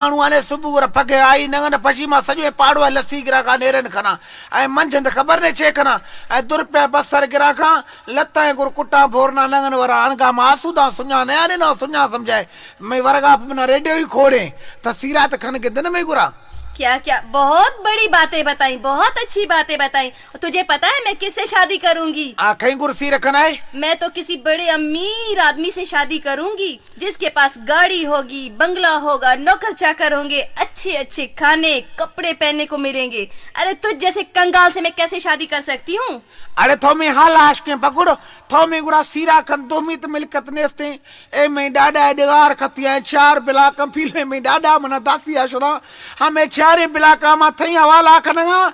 माण्हू सुबुह पगे आई नंगन पशीमा सॼो पाड़ो लस्सी गिराका नेरनि खना ऐं मंझंदि ख़बर ने छे खना ऐं दुरुपया बसर गिराका लता ऐं गुर कुटा फोरना नंगन वरा अणगा मासूदा सुञा नया ने न सुञा समझाए मैं वरगा बिना रेडियो ही खोड़े त सीरा त खन के दिन में गुरा क्या क्या बहुत बड़ी बातें बताई, बहुत अच्छी बातें बताई। तुझे पता है मैं किससे शादी करूंगी? कहीं कुर्सी रखना है। मैं तो किसी बड़े अमीर आदमी से शादी करूंगी जिसके पास गाड़ी होगी, बंगला होगा, नौकर चाकर होंगे, अच्छे अच्छे खाने कपड़े पहनने को मिलेंगे। अरे तुझ जैसे कंगाल से मैं कैसे शादी कर सकती हूँ? अरे थो में हाल आशके पकड़ो थो में गुरा सीरा कन दो मित मिलकत नेस्ते ए में डाडा एडगार खतिया चार बिला कंपीले में डाडा मना दासी आशरा हमें चारे बिला का मा थई हवाला कनगा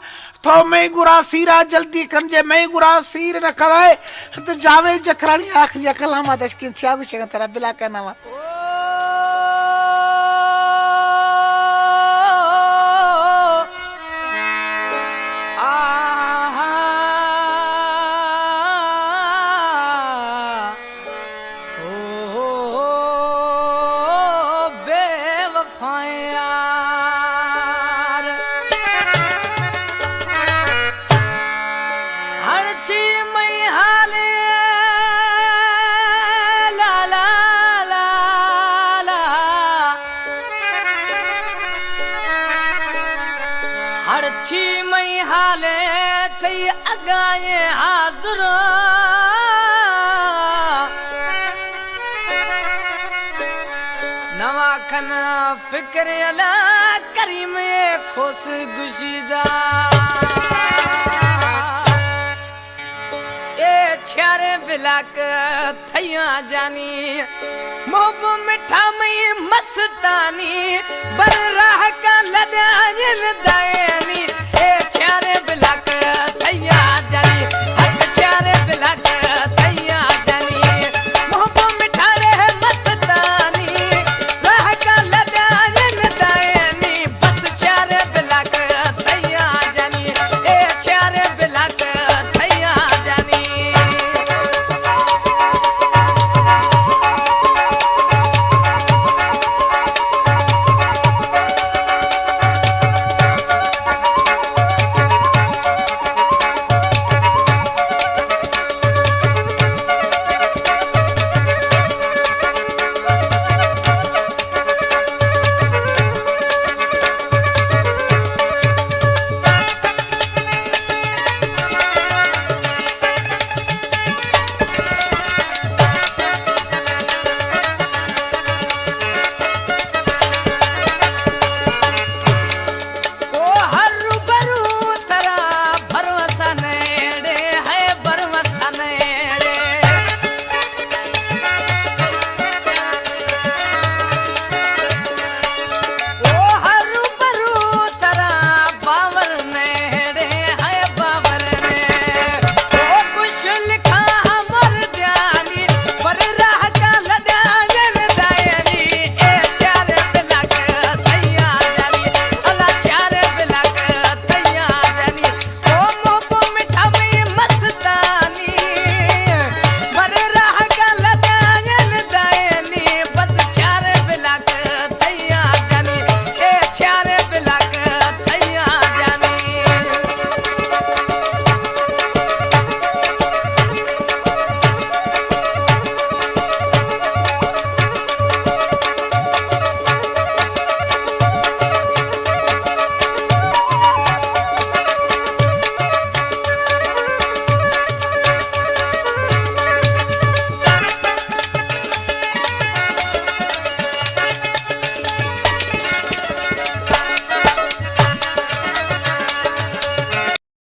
थो में गुरा सीरा जल्दी कंजे में गुरा सीर न कराए तो जावे जखरानी आखिरी कलामा दशकिन छागु शग तेरा बिला का नामा हरची मई हाले थई अगाए हाज़ुर नवा खन फिक्र अला करीम खोस गुशीदा ए छारे बिलाक थैया जानी मोब मिठा मई मस्तानी बर